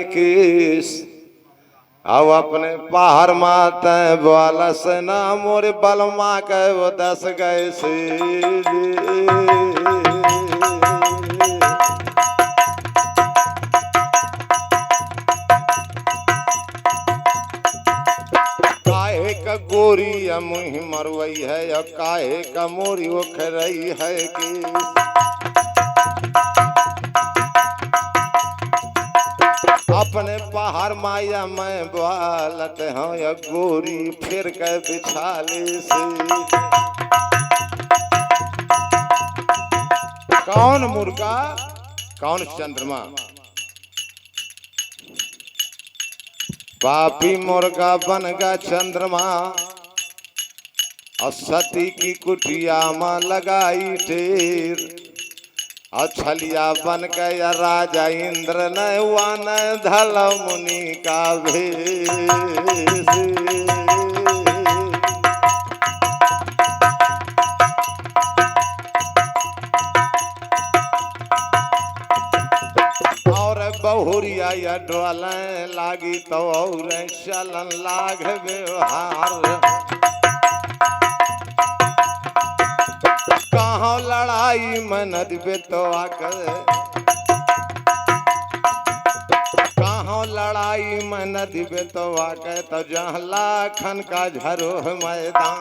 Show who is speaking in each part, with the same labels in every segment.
Speaker 1: किस अब अपने पहाड़ माते बोला से ना मोरे बलमा के वो दस गए से काहे का गोरी या मुँह मरवई है या काहे का मोरी वो खरई है कि अपने पहाड़ माया में बालत हूँ या गोरी फिर के बिछाले से कौन मुर्गा कौन चंद्रमा पापी मुर्गा बन गया चंद्रमा और सती की कुटिया में लगाई ढेर और छलिया बन गया राजा इंद्र न हुआ न धल मुनि का भेष और बहुरिया या डोलें लागी तो और चलन लाग व्यवहार कहाँ लड़ाई में नदबे तो आकर कहाँ लड़ाई में नदबे तो आकर तो जहाँ लाखन का झरो मैदान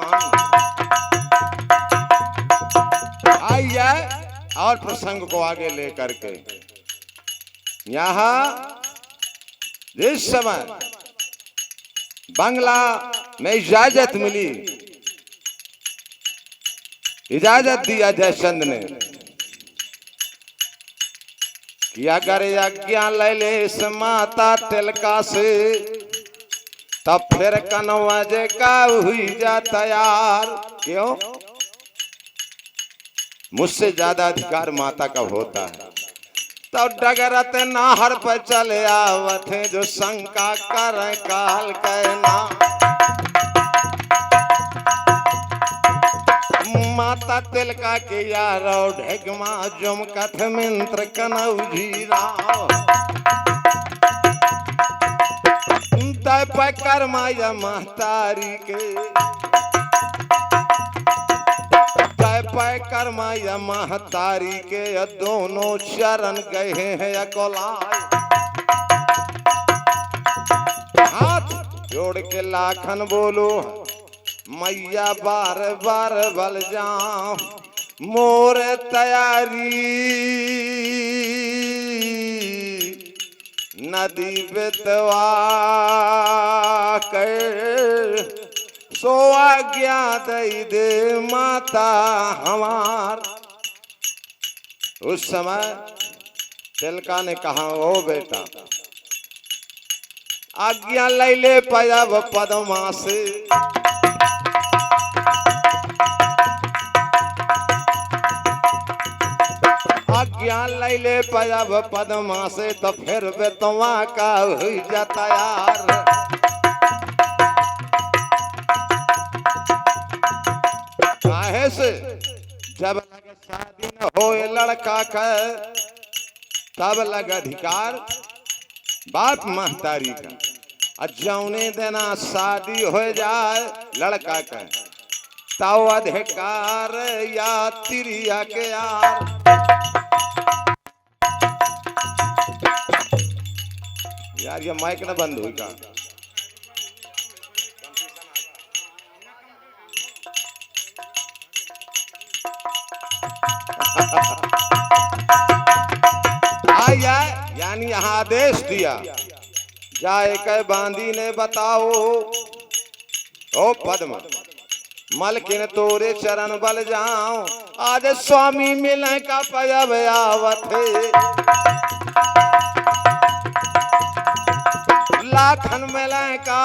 Speaker 1: आइए और प्रसंग को आगे लेकर के यहाँ जिस समय बंगला में इजाजत मिली इजाजत दिया जयचंद ने कि अगर यज्ञ ले ले इस माता तिलका से तब फिर कनवज का हुई जा तैयार क्यों मुझसे ज्यादा अधिकार माता का होता है तो डगरत नाहर पर चले आवत है जो शंका कर काल कहना माता तिलका के यारो ढेगमा जुम कथ मिंत्र कनौजीरा तय पर कर्माया महतारी के तय पर कर्माया महतारी के दोनों चरण गए हैं अकोलाय हाथ जोड़ के लाखन बोलो मैया बार बार बल जाऊं मोर तैयारी नदी बेतवा कर सो आज्ञा दई दे माता हमार। उस समय तिलका ने कहा ओ बेटा आज्ञा ले ले पाया पदमा से आज्ञा ले ले पाया पदमा से तो फिर बेतवा का हुई जाता यार। काहे से जब लगे शादी न हो लड़का का तब लगे अधिकार बाप महतारी का जौने देना शादी हो जाए लड़का का ताव अधिकार या तिरिया के यार। यार ये माइक ना बंद हुई का आया यानी यहाँ आदेश दिया जाए के बांदी ने बताओ ओ पद्म मलकिन तोरे चरण बल जाओ आज स्वामी मिले का पयब आवत लाखन मिले का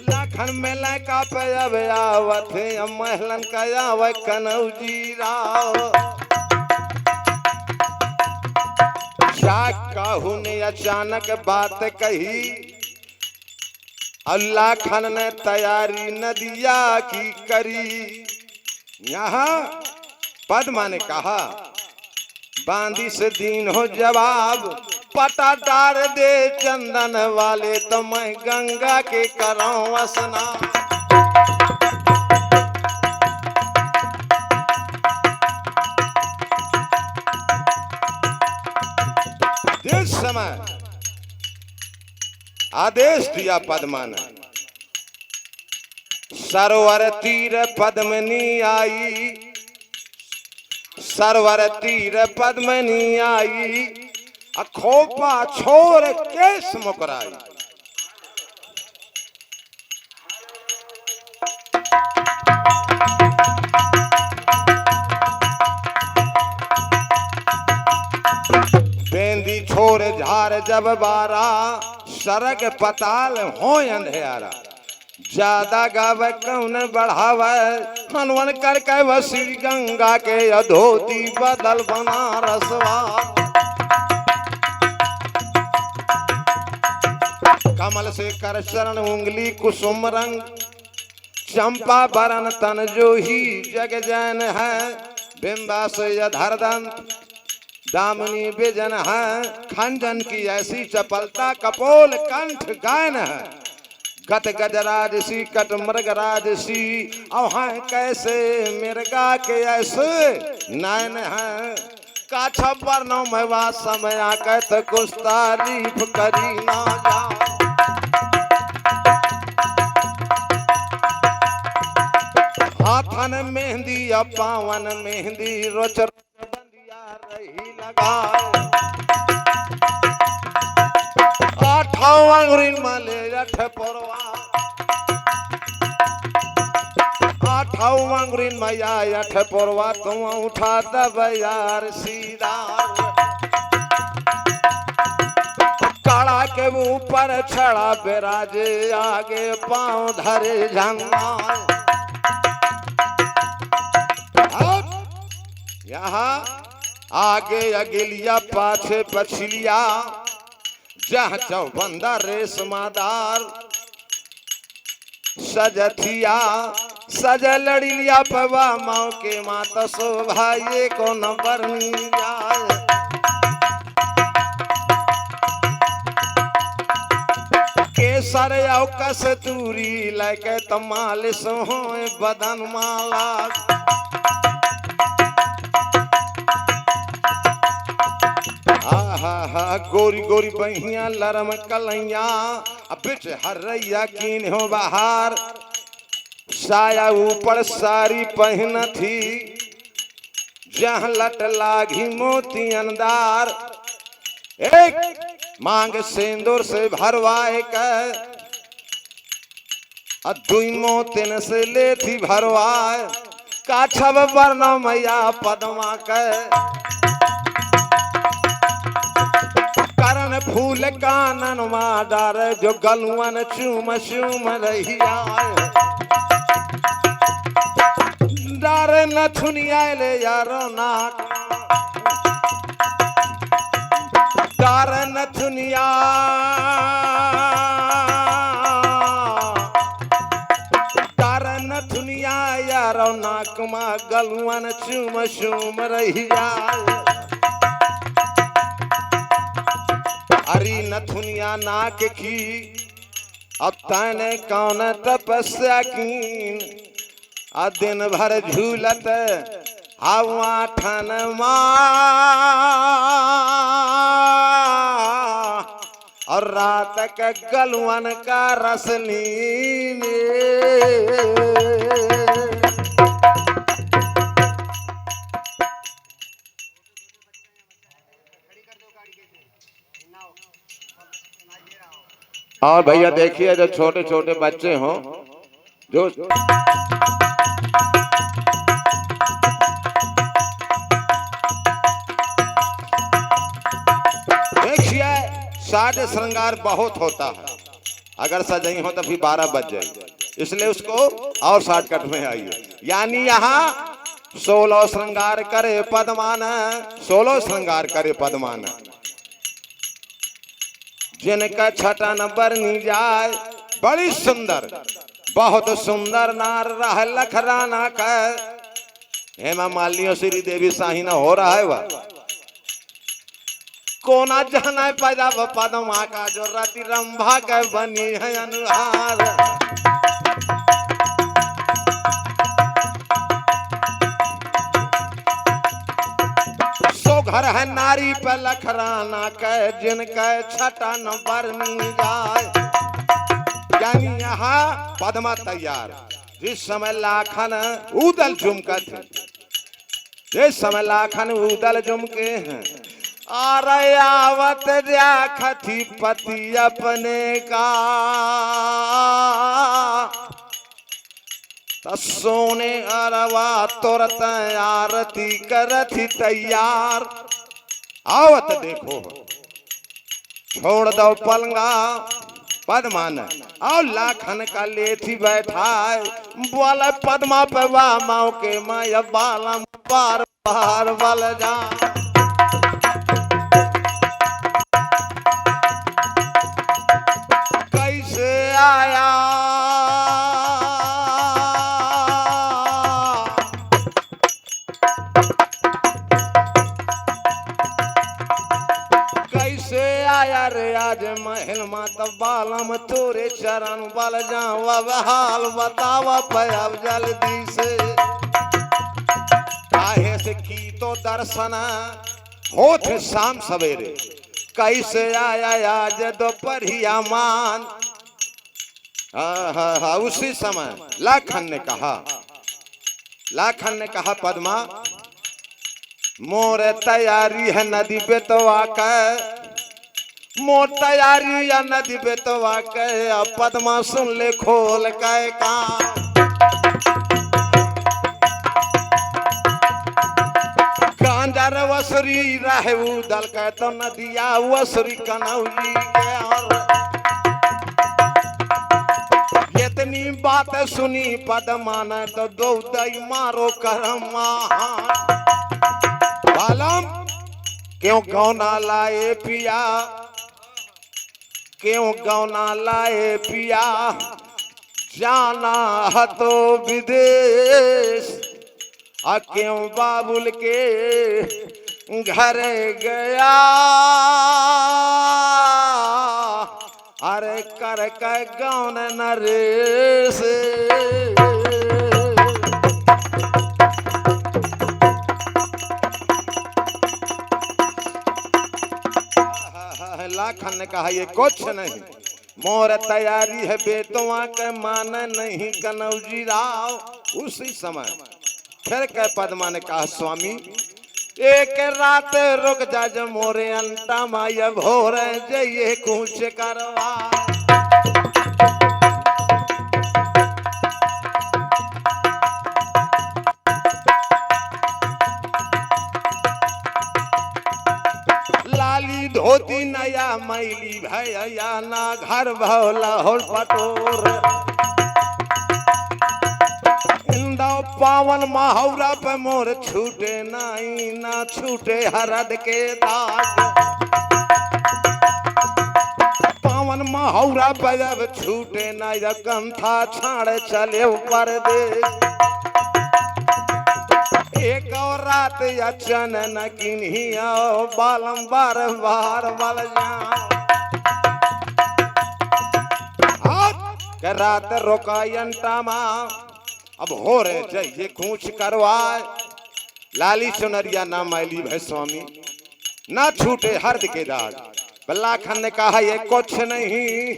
Speaker 1: लाखन मिले का पयब आवत महलन का आव कनौजी राव। काहू ने अचानक बात कही अल्लाह खान ने तैयारी नदिया की करी। यहाँ पद्मा ने कहा बांदी से दीन हो जवाब, पटा डार दे चंदन वाले तो मैं गंगा के कराऊं स्नान। जिस समय आदेश दिया पद्मा ने, सरोवर तीर पद्मनी आई, सरोवर तीर पद्मनी आई, खोपा छोर केस मुकराई। बेंदी छोर झार जब बारा, सरग पताल हो अंधेरा। ज्यादा गावे कौन बढ़ावे, हनवन करके वसी गंगा के अधोती बदल बनारसवा। कमल से कर चरण उंगली कुसुम रंग, चंपा बरन तन जो ही जग जैन है। बिंबा से अधरदंत दामनी बिजन है, खंजन की ऐसी चपलता कपोल कंठ गायन है। गत गजराज सी कट मृग राजसी, अब हैं कैसे मिर्गा के ऐसे नैन है। का छप्पर नौ मैवा समय आके तो कुछ तारीफ करी ना जा। हाथन मेहंदी पावन मेहंदी, रोच बंदिया रही लगा। आठाओ अंगुरी मले अठ पोरवा, आठाओ अंगुरी मैया अठ पोरवा, तुम उठा दब यार सीधा। काड़ा के ऊपर छड़ा बिराजे, आगे पांव धरे झंडा। यहाँ आगे अगिलिया पाछे पछिलिया, जहाँ चौबंदा रेशमादार। सजथिया सज लड़िया पवा माँ के माता शोभा, ये को न बरनी जाए। केसर औ कस्तूरी लैके तमाल सोहे बदन माला। गोरी गोरी बहिया लरम कलैया, बिच हरैया कीन हो बाहर। साया ऊपर सारी पहन थी, जहाँ लट लागी मोती अंदार। एक मांग सिंदूर से भरवाए के, दुई मोतिन से ले थी भरवाए। का छब वर्ण मैया पद्मा के, करण फूल कानन डार, जो गलुअन चूम चूम रहिया। डार नथुनिया ले यारो नाक, डार नथुनिया, डार नथुनिया यारो नाक मा, गलुअन चूम चूम रहिया। हरी नथुनिया नाक की, अब तने कौन तपस्या कीन। दिन भर झूलत हवा ठन और रात के गलुअन का रसलीन। और भैया देखिए, जो छोटे छोटे बच्चे हों, जो देखिए साज श्रृंगार बहुत होता है। अगर सजई हो तो फिर 12 बज जाए, इसलिए उसको और शॉर्टकट में आइए। यानी यहाँ 16 श्रृंगार करे पद्मान, 16 श्रृंगार करे पद्मान। जिनका छटा नंबर नी जाए, बड़ी सुंदर बहुत सुंदर नार रह लखराना का। हेमा मालिनी और श्री देवी साहिना हो रहा है वह। कोना जाना पैदा पदमा का जो रति रंभा के बनी है अनुहार। सो घर है नारी पे लखराना के जिनके छटा न बरनी जाए। यानी यहाँ पदमा तैयार, जिस समय लाखन उदल झुमका थे, जिस समय लाखन उदल झुमके हैं। अरे आवत खथी पति अपने का, सोने अरवा तुरत आरती करथी तैयार। आवत देखो छोड़ दो पलंगा पदमा ने और लाखन का लेथी बैठाए। बोले पदमा पे वाह माओ के माया बालम बार बार बल जा। कैसे आया रे आज महल माता बालम तोरे चरण बल जावा। हाल बतावा पयाब जल्दी से, काहे से की तो दर्शन होत शाम सवेरे। कैसे आया आज दोपहरिया मान। उसी समय लाखन ने कहा पदमा मोर तैयारी है नदी बेतवा का, मोर तैयारी या नदी बेतवा के। पदमा सुन ले खोल के कान। गांजर वसुरी रहे उदल के तो नदिया वसुरी कनौली के। और इतनी बात सुनी पदमा ने तो दो दई मारो करम बालम। क्यों गौना लाए पिया, क्यों गौना लाए पिया, जाना है तो विदेश। आ क्यों बाबुल के घर गया, अरे कर के गौन नरेश। लाखन ने कहा ये कुछ नहीं, मोर तैयारी है बेतवा के मान नहीं कनौजी राव। उसी समय फिर कह पदमा ने कहा स्वामी एक रात रुक जा मोरे अंटा माया भोर जइए कूच करवा। लाली धोती नया मैली भैया ना घर भौला हो पटोर। इंदा पावन माहौरा पे मोर छूटे नाई ना छूटे हरद के दाग। पावन माहौरा पे जब छूटे ना कंथा छाड़ चले परदेश। एक और रात या चनन किन्हिया बालम बार बार बल जाऊं। के रात रोकायंटा माँ अब हो रहे जाइए कूच करवाए। लाली चुनरिया ना मैली भै स्वामी ना छूटे हर्द के दाग। लाखन ने कहा ये कुछ नहीं,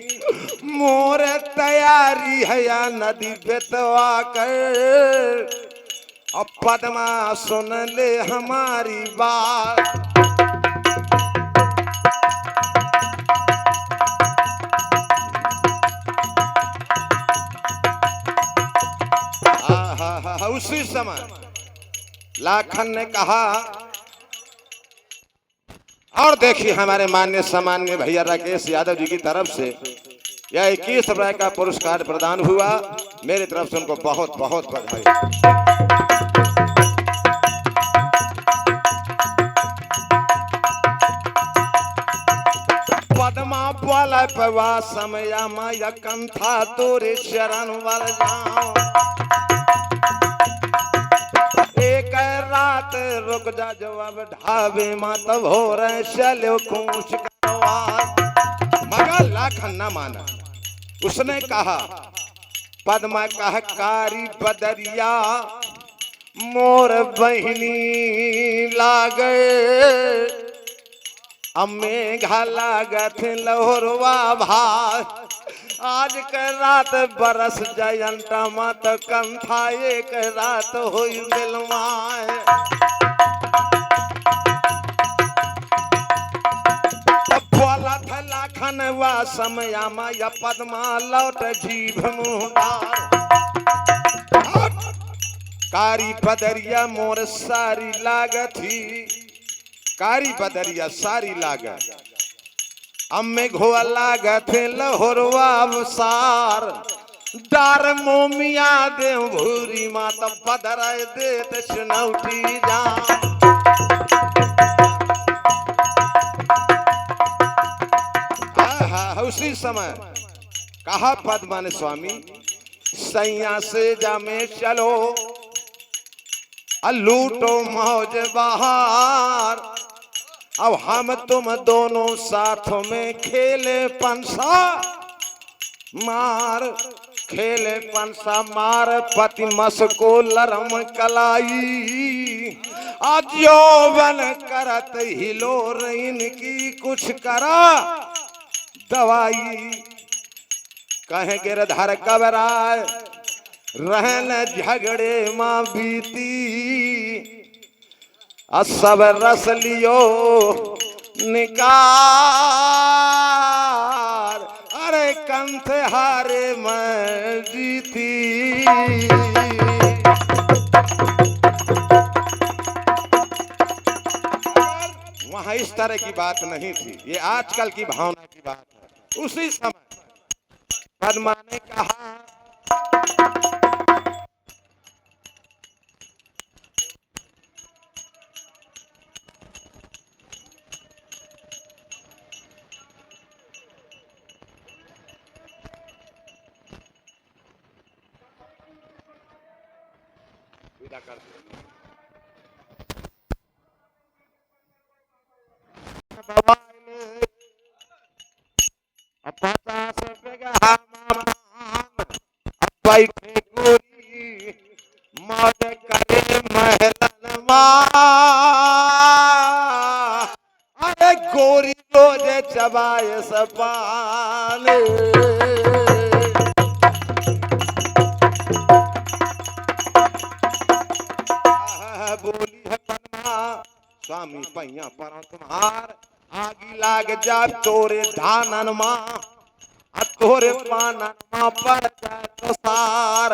Speaker 1: मोर तैयारी है या नदी बेतवा कर। अब पदमा सुन ले हमारी बात। उसी समय लाखन ने कहा और देखिए हमारे मान्य सम्मान्य भैया राकेश यादव जी की तरफ से यह 21 रुपए का पुरस्कार प्रदान हुआ। मेरी तरफ से उनको बहुत बहुत बधाई। पदमा बोला पवा समय माया कंथा तोरे चरण वाल जाऊं। एक रात रुक जा जवाब ढाबे माँ तब हो रहे चलो खूंच मगर लाखन न माना। उसने कहा पद्मा कह कारी बदरिया मोर बहिनी लागे अम्मे घा लागत लहरवा भाई आज के रात बरस जयंता मत कंथा एक रात हुई मिलवाए। लाखन वा समया माया पद्मा लौट जीभ मुंडार कारी बदरिया मोर सारी लागथी कारी बदरिया सारी लागत अम्मे घोआ लागत लहरवा सार डार मोमिया दे भूरी माता बदर देत सुनौटी जा। उसी समय कहा पद्मा ने स्वामी सैया से जा में चलो लूटो मौज बहार अब हम तुम दोनों साथ में खेले पंसा मार खेले पंसा मार पति मस को लरम कलाई आज यौवन करत हिलो रहीन की कुछ करा दवाई कहे गिरधर कबराय रहन झगड़े माँ बीती सब रस लियो निकार अरे कंठ हारे मैं जीती। वहां इस तरह की बात नहीं थी, ये आजकल की भावना की बात है। उसी समय पद्मा ने कहा विदा कर बैठे गोरी मौज करे महलन अरे गोरी रोज चबाए सपान बोली है पद्मा स्वामी पैया पर तुम्हार आगी लाग जा तोरे धानन माँ तोरे पानन माँ पर तो सार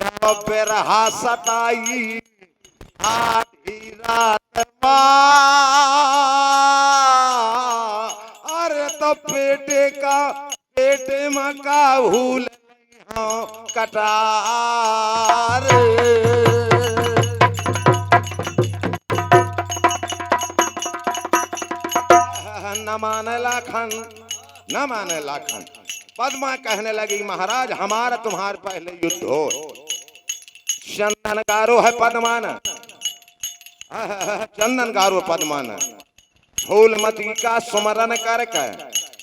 Speaker 1: जब बेरहा सताई आधी रात माँ अरे तो पेटे में का भूल कटार न माने लाखन न माने लाखन। पद्मा कहने लगी महाराज हमारा तुम्हारे पहले युद्ध हो चंदनगारो है पद्मान चंदनगारो पद्मान फूलमती का सुमरन करके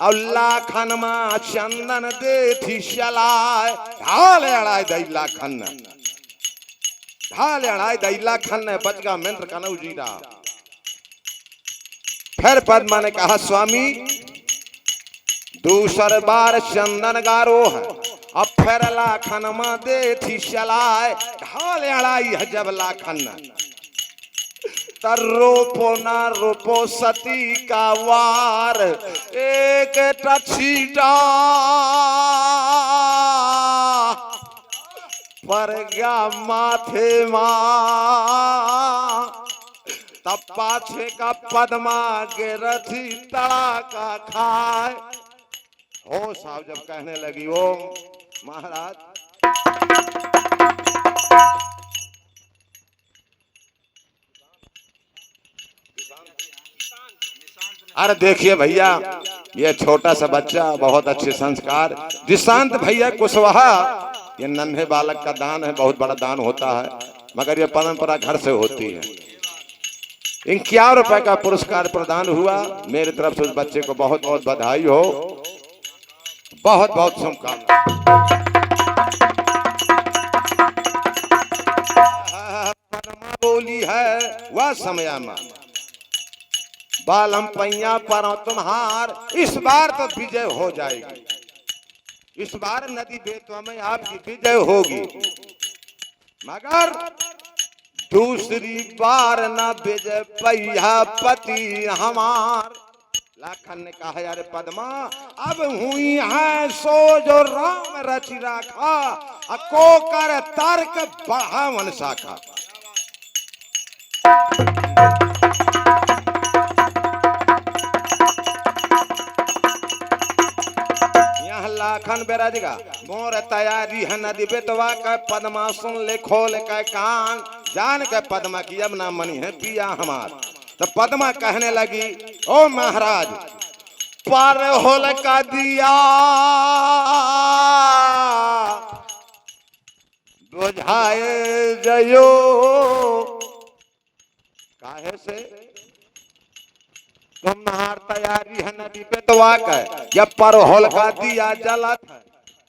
Speaker 1: और लाखन मां चंदन दे थी शलाय ढाल अड़ाई दई लाखन ढाल अड़ाई दई लाखन ने बचगा मंत्र कनऊ जीरा। फिर पद्मा ने कहा स्वामी दूसर बार चंदन गारो है अब फिर लाखन मां दे थी शलाय ढाल अड़ाई है जब लाखन तर रोपो ना रोपो सती का वार एक टछीटा पर गया माथे मां तब पाछे का पद्मा गिरथी तड़ाका खाए। हो साहब जब कहने लगी ओ महाराज अरे देखिए भैया ये छोटा सा बच्चा बहुत अच्छे संस्कार जिशांत भैया कुशवाहा ये नन्हे बालक का दान है बहुत बड़ा दान होता है। मगर ये परंपरा घर से होती है। 51 रुपए का पुरस्कार प्रदान हुआ। मेरी तरफ से उस बच्चे को बहुत बहुत बधाई हो, बहुत बहुत शुभकामनाएं। परमा बोली है वह समय में बालम पैया पर तुम्हार, इस बार तो विजय हो जाएगी। इस बार नदी बेतवा में आपकी विजय होगी, मगर दूसरी बार न विजय पैया पति हमार। लाखन ने कहा यार पद्मा, अब हुई है सो जो राम रचि राखा, को कर तर्क बढ़ावन शाखा। यहाँ लाखन बेराजगा मोर तैयारी है नदी बेतवा का, पद्मा सुन ले खोल के कान, जान के पद्मा की अब ना मनी है पिया हमार। तो पद्मा कहने लगी, ओ महाराज पर होल का दिया बुझाए जयो, काहे से तुम्हार तैयारी है नदी बेतवा का, जब पर होल का दिया जलत है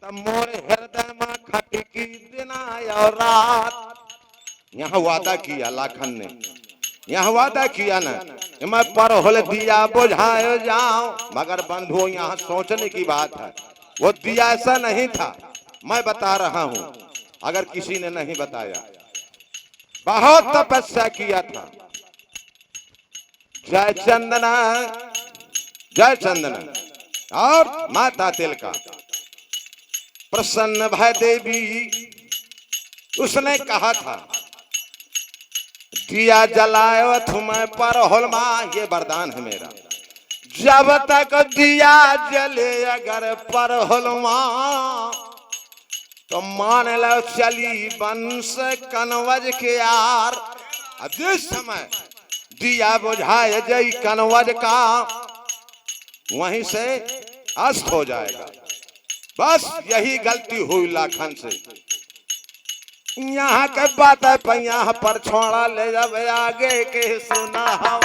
Speaker 1: तब मोरे हृदय में खटकी दिन और रात। यहाँ वादा किया लाखन ने, यहाँ वादा किया ना मैं पर होल दिया बुझाए जाऊं, मगर बंधुओं यहाँ सोचने की बात है, वो दिया ऐसा नहीं था। मैं बता रहा हूं, अगर किसी ने नहीं बताया, बहुत तपस्या किया था। जय चंदना, जय चंदना और माता तिलका प्रसन्न भय देवी, उसने कहा था दिया जलायो तुम्हें पर होलमा, ये वरदान है मेरा। जब तक दिया जले अगर पर होलमा, तो मान लो चली वंश कनवज के यार। अब जिस समय दिया बुझाए जई कनवज का, वहीं से अस्त हो जाएगा। बस यही गलती हुई लाखन से। यहाँ के बात है पैया पर छोड़ा ले जावे आगे के सुना हवा।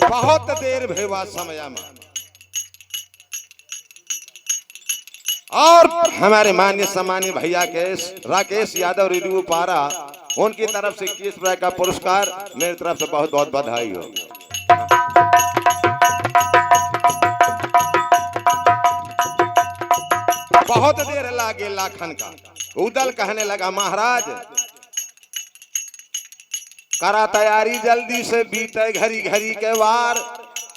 Speaker 1: बहुत देर भेवा समय में, और हमारे मान्य सम्मान्य भैया के राकेश यादव रिव्यू पारा, उनकी तरफ से 21 रुपए का पुरस्कार, मेरी तरफ से बहुत बहुत बधाई हो। बहुत देर लागे लाखन का। उदल कहने लगा महाराज करा तैयारी जल्दी से, बीते घड़ी घड़ी के वार।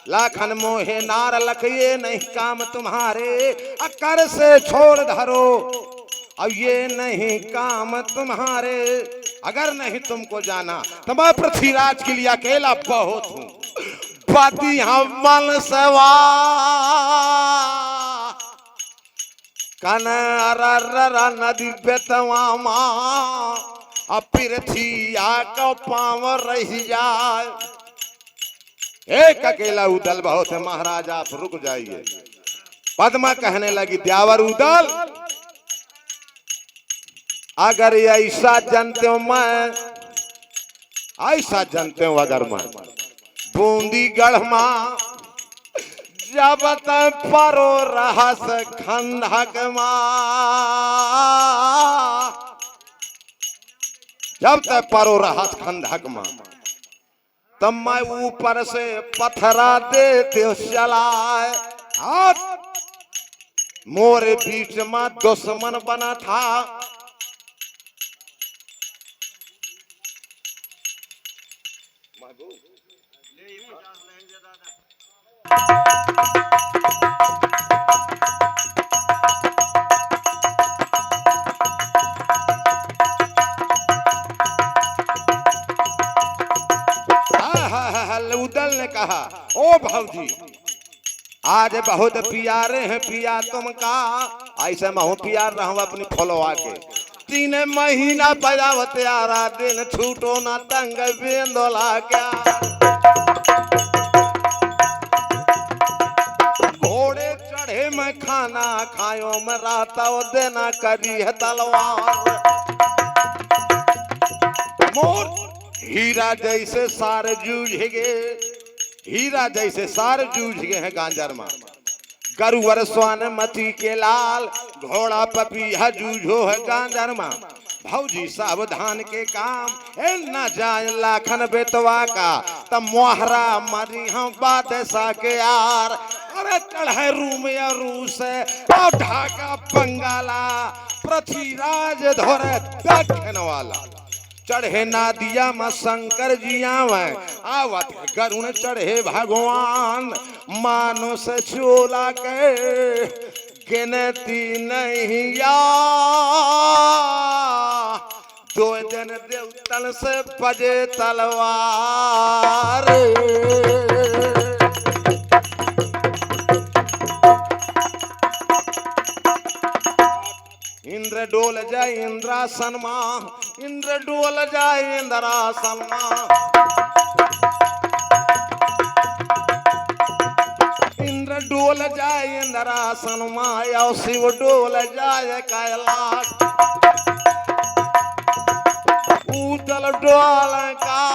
Speaker 1: लाखन मोहे नार लखिए नहीं काम तुम्हारे, अकर से छोड़ धरो अब ये नहीं काम तुम्हारे। अगर नहीं तुमको जाना तो मैं पृथ्वीराज के लिए अकेला बहुत हूं। पति हम मन सवा कन नदी बेतवा मां, अब पृथ्वी आको पाव रही जाए। एक अकेला उदल बहुत है महाराज, आप रुक जाइए। पद्मा कहने लगी द्यावर उदल, अगर ऐसा जानते हो मैं, ऐसा जानते हो अगर मैं बूंदी गढ़ मां जब तक परो रहस खंडक मां, जब तक परो रहस खंडक मां, तब मैं ऊपर से पत्थरा देते चलाए। मोरे बीच में दुश्मन बना था, उदल ने कहा ओ भौजी आज बहुत प्यारे हैं पिया तुमका, ऐसे महू प्यार रहूं अपनी फलवा के 3 महीना बजावत यारा दिन छूटो ना तंग बेंदोला क्या घोड़े चढ़े मैं खाना खायो मैं राता वो देना करी है तलवार मोर हीरा जैसे सार जूझ गए हीरा जैसे सार जूझ गए हैं गांजर में गरुवर स्वान मती के लाल घोड़ा पपीहा जूझो है गांजर में भौजी सावधान के काम ए न जाए लाखन बेतवा का तब मोहरा मरी हम बादशाह के यार अरे चढ़े रूम या रूस और ढाका बंगाला पृथ्वीराज धोरे दक्षिण वाला चढ़े नादिया में शंकर जी आवे आवत गरुण चढ़े भगवान मानो से चोला के गिनती नहीं या 2 दिन देवतल से बजे तलवार इंद्र डोल जाए इंद्रासन मां इंद्र डोल जाए इंद्रासन मां इंद्र डोल जाए इंद्रासन मां या शिव डोल जाए कैलाश उदल डोल का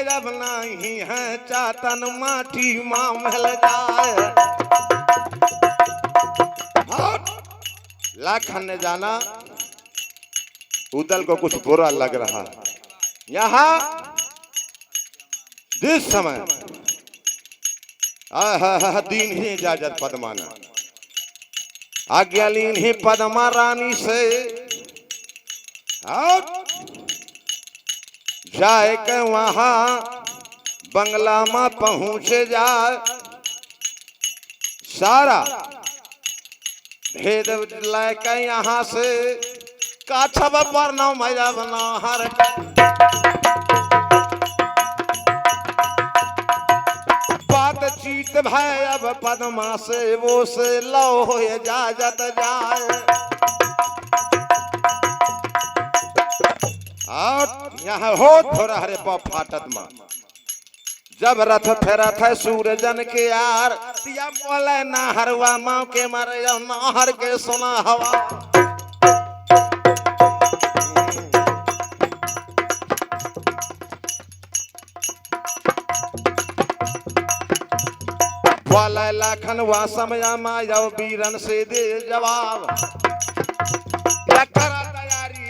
Speaker 1: जब नहीं है चातन माटी मां महल जाए लाखन ने जाना उदल को कुछ बुरा लग रहा यहाँ जिस समय दीन ही इजाजत पद्माना आज्ञालीन ही पद्मा रानी से जाए के वहां बंगला में पहुंच जाए सारा भेद लेके यहाँ से काछब पर न मजा बना हर बातचीत भाई अब पद्मा से वो से लो हो इजाजत जाए और यहाँ हो थोड़ा हरे पाप फाटत मां जब रथ फेरत है सूरजन के यार तिया बोले ना हरवा माँ के मरे नाहर के सुना हवा वाला लाखन वा समया माया बीरन से दे जवाब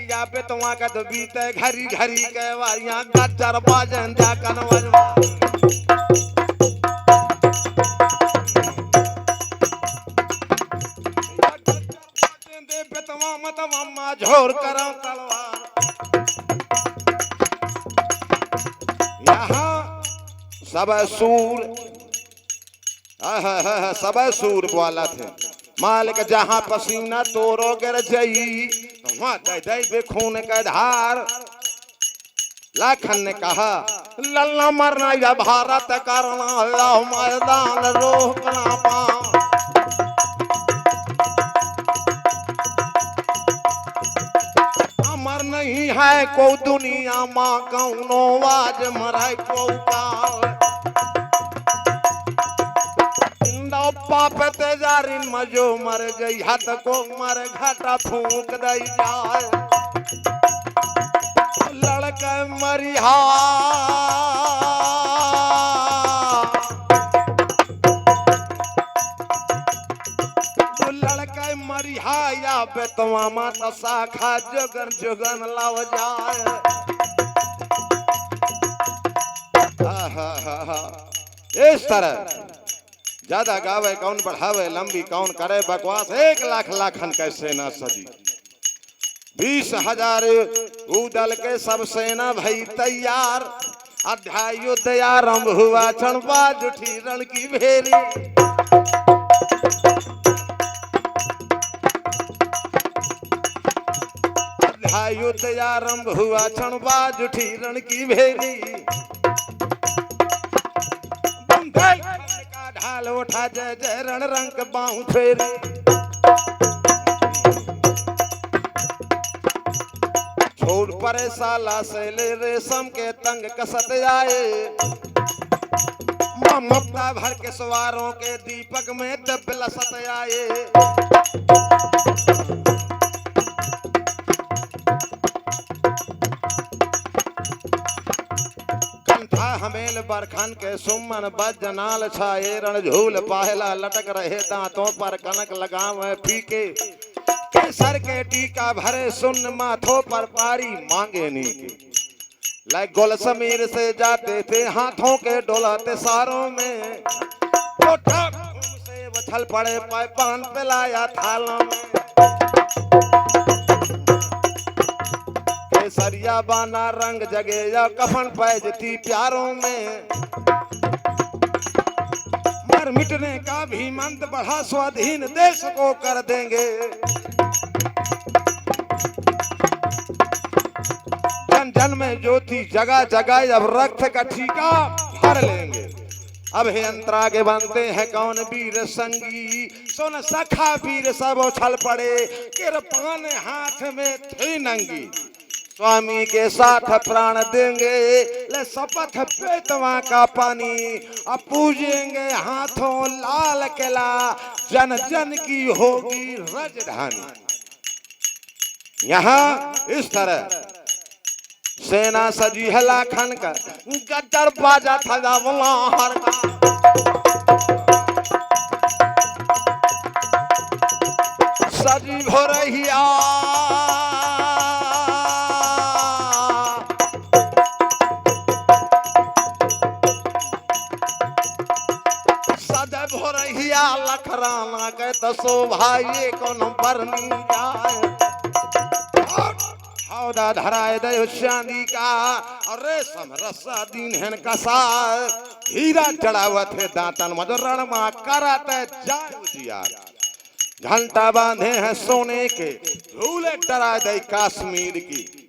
Speaker 1: या पे तुम का तो बीते घरी घरी के वारियां गच्चर बाजन जा कनवजवा दे पे तुम मत मम्मा झोर करो तलवार यहाँ सब सूर वाला थे मालिक जहां पसीना तोरो गिर जाई वहां दे दे खून का धार लाखन ने कहा लल्ला मरना या भारत करना अल्लाह मैदान रोकना पा अमर नहीं है को दुनिया मां कौनो आज मराय को काल पाप तेजारी मजो मर गई हाथ को मर घाटा फूक दई जाए लड़का मरिहा लड़का मरिहा या बेतवा माता शाखा जोगन जोगन लाव जाए इस तरह ज्यादा गावे कौन बढ़ावे लंबी कौन करे बकवास 1 लाख लाखन कैसे ना सजी 20,000 उदल के सब सेना भई तैयार अध्याय युद्ध आरंभ हुआ क्षण बाज उठी रण की भेरी था युद्ध आरंभ हुआ, क्षण बाज उठी रण की भेरी। बुंदेलखंड का ढाल उठा, जय जय रण रंग बाहु फेरी। छोड़ परे साला से ले रेशम के तंग कसत आए। ममता भर के सवारों के दीपक में दिव्य लसत आए। कंठा हमेल बरखन के सुमन बजनाल छाए। रणझूल पाहला लटक रहे, दांतों पर कनक लगावे फीके। केसर के टीका भरे सुन, माथों पर पारी मांगे नीके। लाइक गोल समीर से जाते थे, हाथों के डोलाते सारों में। से उछल पड़े, पाए पान पिलाया थालों में। केसरिया बाना रंग जगे, या कफन पैजती प्यारों में। मर मिटने का भी मंत्र बढ़ा, स्वाधीन देश को कर देंगे। जन जन में ज्योति जगा जगा, अब रक्त का ठीका भर लेंगे। अब हे अंतरा के बनते हैं कौन वीर संगी। सुन सखा वीर सब उछल पड़े, किरपान हाथ में थी नंगी। स्वामी के साथ प्राण देंगे, ले शपथ बेतवा का पानी। अब पूजेंगे हाथों लाल किला, जन जन की होगी राजधानी। यहाँ इस तरह सेना सजी है लाखन का, गद्दर बाजा था हर का। सजी हो रही सदैव हो रही लखराना के, तो शोभा ये कौन बरनी जाए। हौदा धराए दयो चांदी का, और रेशम रस्सा दीन कसा। हीरा चढ़ावा थे दांतन मधुर, रणमा कराते जाय उजियार। घंटा बांधे हैं सोने के, झूले डरा दे कश्मीर की।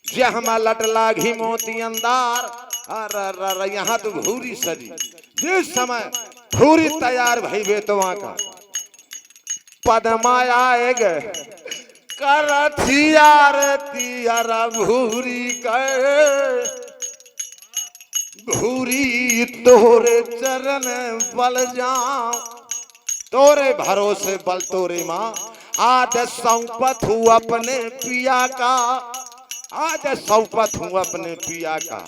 Speaker 1: जहमा लट लागी मोती अंदार, अरे यहाँ तो घूरी सजी। जिस समय घूरी तैयार भई बेतवा का, पदमा आएगे करथियार तियारा भूरी कर। भूरी तोरे चरण बल जाऊं, तोरे भरोसे बल तोरे माँ। आज सौंपत हूँ अपने पिया का, आज सौंपत हूँ अपने पिया का।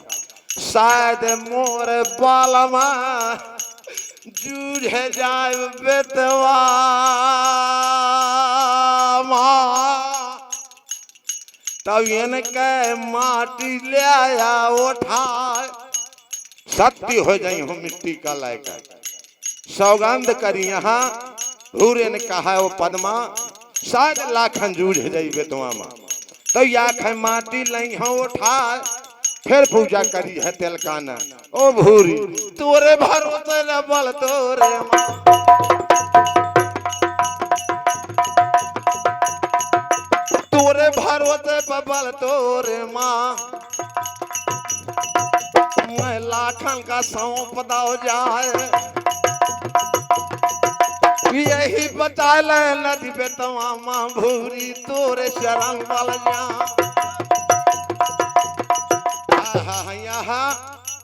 Speaker 1: शायद मोर बालमा जूझ जाए बेतवा तब इनके माटी ले आया उठा। सत्य हो जाई हो मिट्टी का लायक, सौगंध करी यहाँ। भूरे ने कहा वो पद्मा, शायद लाखन जूझ जाई बेतवा माँ। तो याख माटी लई हो उठा, फिर पूजा करी है तिलकाना। ओ भूरी तोरे भरोसे न बल तोरे माँ। तोरे भरोसे पर बल तोरे माँ। मैं लाखन का सौंप दाओ जाए, यही बता ले नदी बेतवा माँ। भूरी तोरे शरण बल जा। यहाँ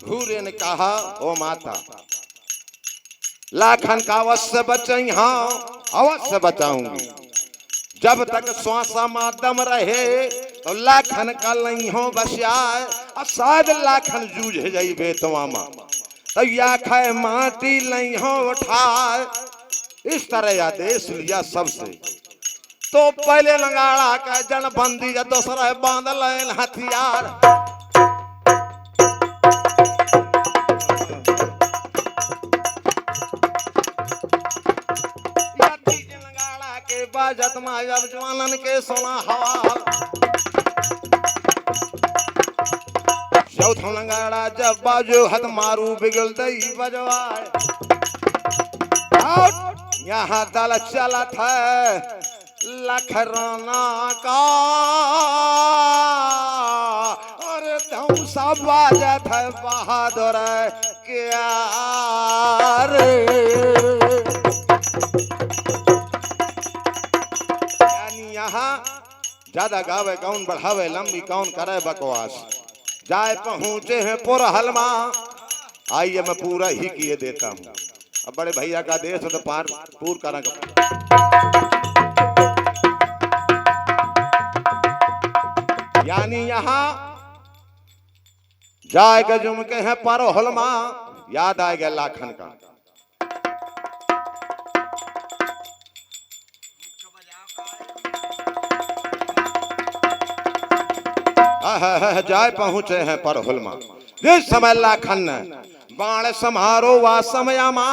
Speaker 1: भूरे ने कहा ओ माता, लाखन का अवश्य बचाई। हाँ अवश्य बचाऊंगी। जब तक श्वासा मादम रहे तो लाखन का नहीं हो बचाए। और शायद लाखन जूझ जाई बेतवा माँ, तो या खाए माटी नहीं हो उठाए। इस तरह आदेश लिया सबसे। तो पहले लंगाड़ा का जन बंदी, दूसरा बांध लेन हथियार। बाजत माया जवानन के सोना हवाल। चौथा लंगाड़ा जब बाजो हथ मारू बिगल दई बजवाए। यहाँ दल चला था लखराना का और तुम सब बाजत है बहादुर क्या रे। यानी यहाँ ज्यादा गावे कौन, बढ़ावे लंबी कौन, करे बकवास। जाए पहुंचे हैं पुर हलमा, आइए मैं पूरा ही किए देता हूँ। अब बड़े भैया का देश है तो पार पूर करेंगे। यानी यहाँ जाएगा जुम के हैं पर हलमा, याद आएगा लाखन का। जाए पहुंचे हैं पर हुलमा, जिस समय लाखन बाण समारो वा समयामा,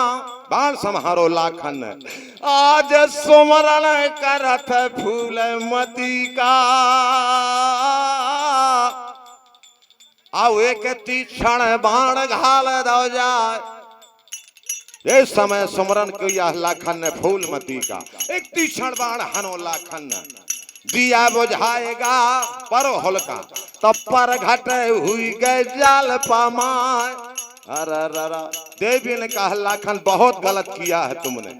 Speaker 1: बाण समारो लाखन आज सुमरण करत फूल मती का। आओ एक तीक्षण बाण घाल दो जाए। इस समय सुमरन किया लाखन ने फूलमती का, एक तीक्षण बाण हनो लाखन दिया बुझाएगा पर होलका, तब पर घटे हुई गए जाल पामाए। अरे देवी ने कहा लाखन बहुत गलत किया है तुमने,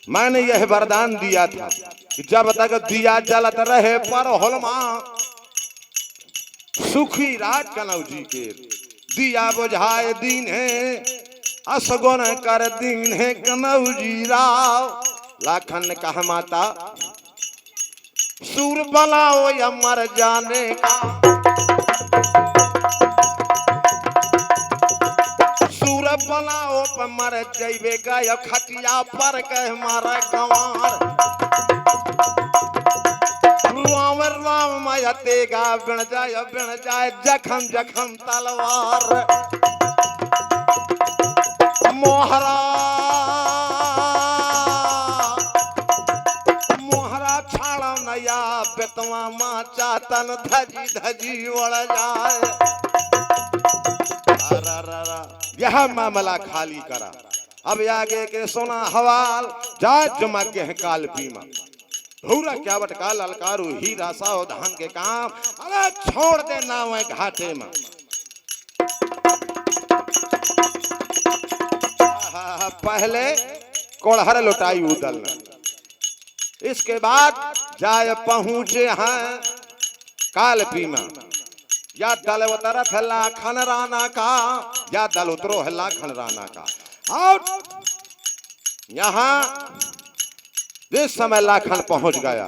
Speaker 1: मैंने यह वरदान दिया था कि जब तक दिया जलत रहे पर होलमा, सुखी राज कनौ जी के दिया बुझाए दीन है, असगुन कर दीन है कनौ जी राव। लाखन ने कहा माता सूर बनाओ या मर जाने का, सूर बनाओ पर मर जाइएगा या खटिया पर कह मारा गंवार। राम राम माया तेगा बिन जाए जखम जखम तलवार। मोहरा नया बेतवा माँ चातन धजी धजी उड़ जाए। यह मामला खाली करा, अब आगे के सोना हवाल जाए जमग है काल पीमा। भूरा क्या बटका ललकारू हीरा साव धान के काम, अरे छोड़ दे नाव घाटे में। पहले कोड़हर लुटाई उदल, इसके बाद जाए पहुंचे हैं काल पीमा। या दल उतरत है लाखन राना का, या दल उतरो है लाखन राना का। और यहाँ जिस समय लाखन पहुंच गया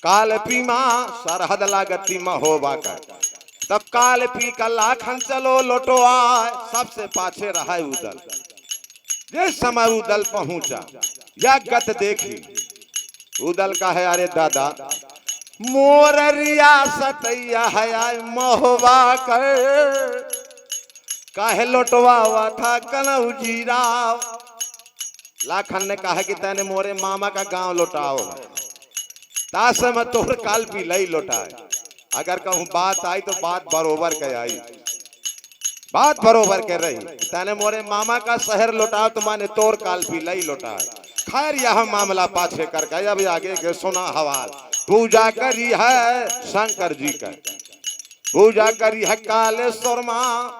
Speaker 1: काल पीमा, सरहद लागती में होबा का, तब काल पी का लाखन चलो लोटो आए, सबसे पाछे रहा उदल। जिस समय उदल पहुंचा या गत देखी उदल का है, अरे दादा मोर रियासत है महोबा कर, काहे लोटवा हुआ था कनौ जी राव। लाखन ने कहा कि तेने मोरे मामा का गांव लौटाओ, तास में तोहर काल पी लई लौटाए। अगर कहूँ बात आई तो बात बरोबर के आई, बात बरोबर के रही। तेने मोरे मामा का शहर लौटाओ तो माने तोर काल पी लई लौटाए। खैर यह मामला पाछे कर गए, अब आगे के सुना हवाल। पूजा करी है शंकर जी का, पूजा करी है कालेश्वर माँ,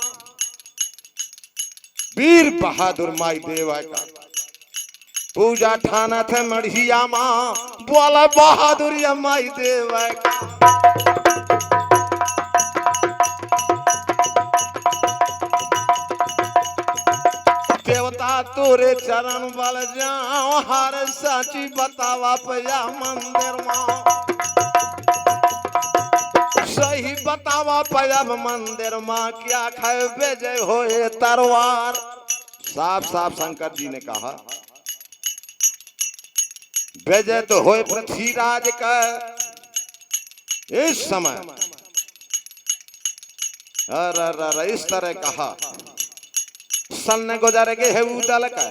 Speaker 1: वीर बहादुर माई देवा का पूजा ठाना थे मढ़िया माँ, बोला बहादुर या माई देवा का। देवता तोरे चरण बल जाओ, हर साची बतावा पया मंदिर माँ, सही बतावा पया मंदिर माँ, क्या खाए बेजे होए तरवार। साफ साफ शंकर जी ने कहा बेजे तो होए पृथ्वीराज का। इस समय इस तरह कहा, सन गुजर गए है उदल का,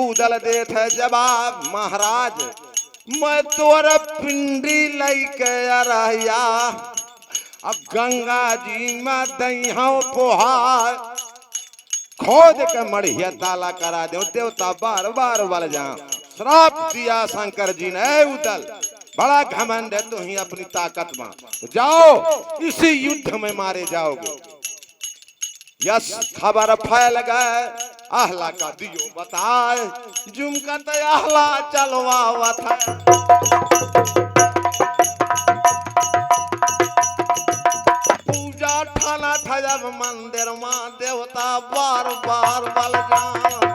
Speaker 1: उदल देत है जवाब महाराज मैं तोर पिंडी लैके अरहिया, अब गंगा जी में दही पोहार, खोद के मढ़िया ताला करा दो देवता बार बार बल जा। श्राप दिया शंकर जी ने, उदल बड़ा घमंड है तो ही अपनी ताकत में, तो जाओ इसी युद्ध में मारे जाओगे। यस खबर फैल गए, आहला का दियो बताए, जुमका तो आहला चलवा था। पूजा ठाना था जब मंदिर मां, देवता बार बार बल जान।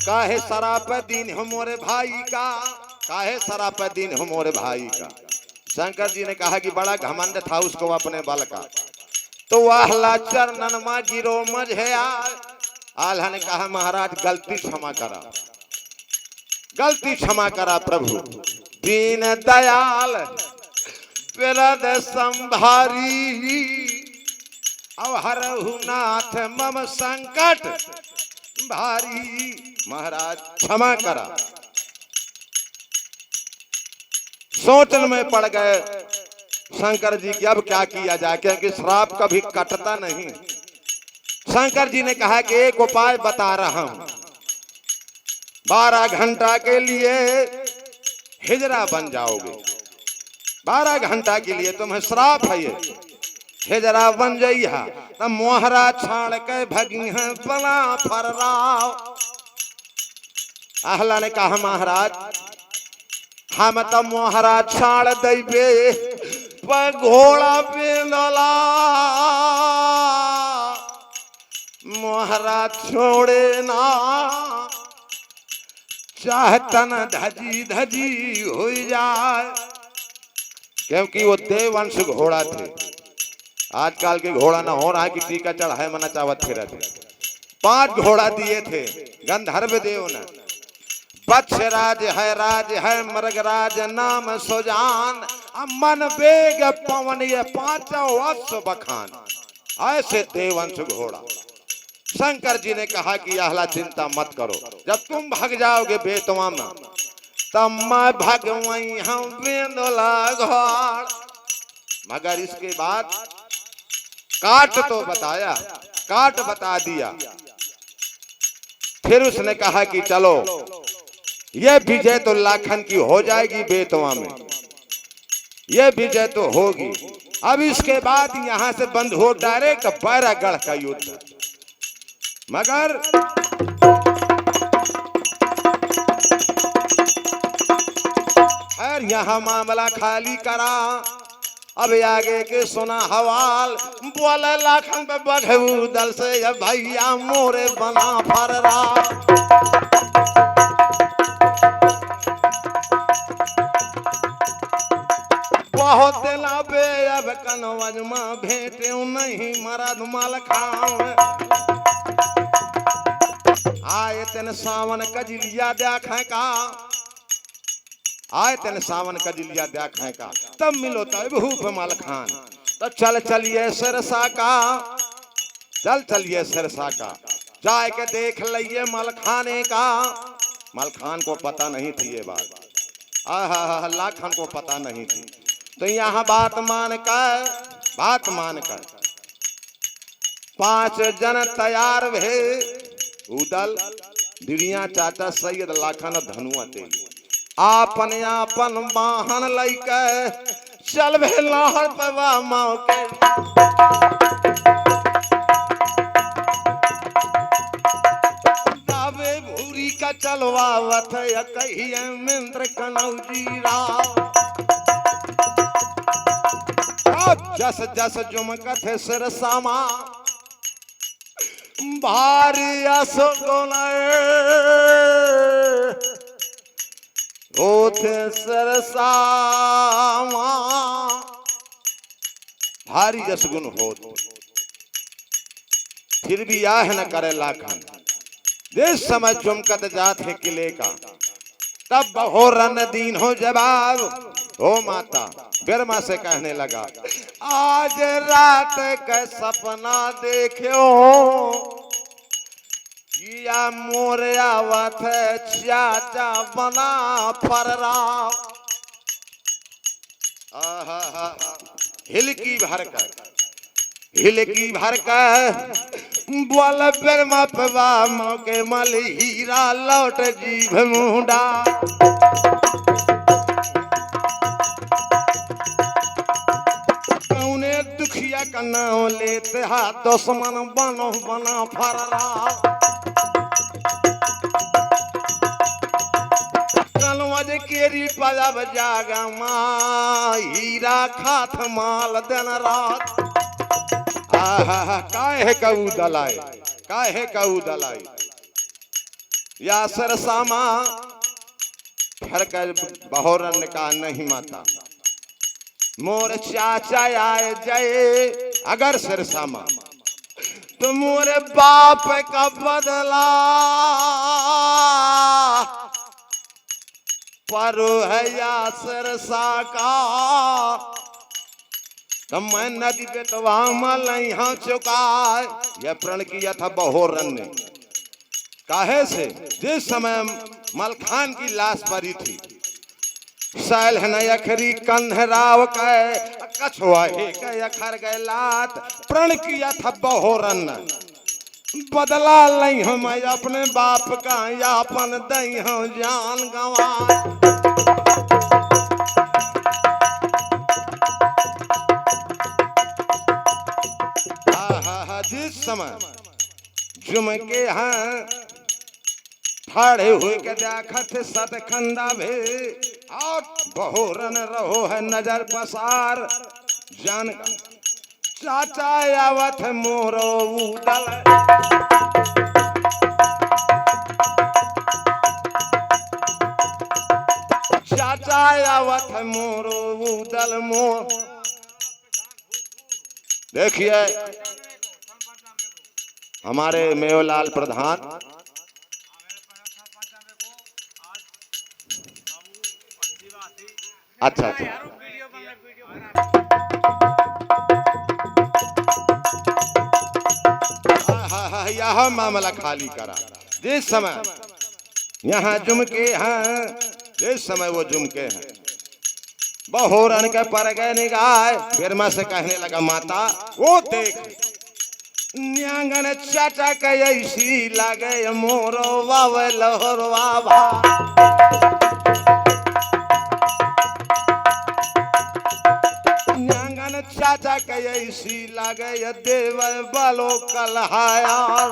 Speaker 1: काहे सराप दिन हो मोरे भाई का, काहे सराप दिन हो मोरे भाई का। शंकर जी ने कहा कि बड़ा घमंड था उसको अपने बल का, तो आहला चरणन मां गिरो मझे आल्हा ने कहा महाराज गलती क्षमा करा, गलती क्षमा करा प्रभु। दीन दयाल पिरद संभारी, अवहरहु नाथ मम संकट भारी। महाराज क्षमा करा। सोचन में पड़ गए शंकर जी की अब क्या किया जाए, क्योंकि श्राप कभी कटता नहीं। शंकर जी ने कहा कि एक उपाय बता रहा हूं, 12 घंटा के लिए हिजरा बन जाओगे, 12 घंटा के लिए तुम्हें श्राप है ये, हिजरा बन जाइया तब मोहरा छाड़ के भगी है बना फर्राव। आहला ने कहा महाराज हम तो मोहरा छाड़ देबे, पर घोड़ा पेंदला मोहरा छोड़े ना, चाहतन धजी धजी हो जाए। क्योंकि वो देववंश घोड़ा थे, आजकल के घोड़ा ना हो रहा है कि टीका चढ़ाए मना चावत फिर थे। 5 घोड़ा दिए थे गंधर्व देव ने। बक्षराज है मृगराज नाम सुजान, मन वेग पवन ये 5 अश्व बखान, ऐसे देववंश घोड़ा। शंकर जी ने कहा कि आहला चिंता मत करो, जब तुम भाग जाओगे बेतवा में तब मैं भगवई हम बेंदोला घोड़। मगर इसके बाद काट तो बताया, काट बता दिया। फिर उसने कहा कि चलो ये विजय तो लाखन की हो जाएगी बेतवा में, ये विजय तो होगी। अब इसके बाद यहां से बंद हो डायरेक्ट बैरागढ़ का युद्ध। मगर खैर यहां मामला खाली करा, अब आगे के सुना हवाल। बोले लाखन पे बघू दल से भैया मोरे बना फर्रा। बहुत दिला बे अब कनवज में भेटे नहीं मरद माल खाओ। आए तेन सावन कजिलिया देखे का, आए तेन सावन कजिलिया देखे का, तब मिलो तब भूप माल खान। तो चल चलिए सिरसा का, चल चलिए सिरसा का, जाए के देख लिये मलखाने का। मलखान को पता नहीं थी ये बात, आहा लाखन को पता नहीं थी। तो यहाँ बात मान कर, बात मान कर 5 जन तैयार भे। उदल दिरिया चाचा सैयद लाखन धनुआ तेली आपन आपन वाहन लैके चल भे लाहौर पवा मौके। दावे भूरी का चलवावत कहिए मिंद्र कनौजी राव। जस जस जुमकत सिरसामा भारी असगुनाए होते सिरसामा, भारी जसगुन होत फिर भी आह न करे लाखन। जिस समय चुमकत जात है किले का तब हो रन दीन हो जवाब। हो माता बिरमा से कहने लगा आज रात का सपना देखो, या मोरे आवत चाचा बना फर्रा। हिलकी भर कर, हिलकी भर कर बोल फिर मपवा मौके मल हीरा लौट जीभ मुंडा। कौने दुखिया का नाम लेते हा दुश्मन बनो बना फररा। कलवज केरी पजब जागा माँ हीरा खाथ माल दिन रात। आहा काहे कऊ दलाई, काहे कऊ दलाई या सरसामा फिर कर बहोरन का नहीं माता। मोर चाचा आए जय अगर सरसामा तो मोरे बाप का बदला परो है या सरसा का। तो मैं नदी पे तो वहां मल यहाँ चुका। यह प्रण किया था बहोरन ने। काहे से जिस समय मलखान की लाश पड़ी थी सैल है अखरी कंधराव के कछुआ के अखर गए लात। प्रण किया था बहोरन ने बदला लई हम अपने बाप का या अपन दई हम जान गंवा। जिस समय झुमके हैं ठाड़े हुए के देखत सतखंडा भे और बहोरन रहो है नजर पसार जान चाचा आवत मोरो उदल। चाचा आवत मोरो उदल मोर। देखिए हमारे मेवलाल प्रधान अच्छा अच्छा यह मामला खाली करा। जिस समय यहाँ जुमके हैं जिस समय वो जुमके हैं बहोरन के पर गए निगाह। बिरमा से कहने लगा माता वो देख न्यांगन चाचा के ऐसी लागे मोरो वावे लहरवा भा। न्यांगन चाचा के ऐसी लागे देव बालो कलहायार।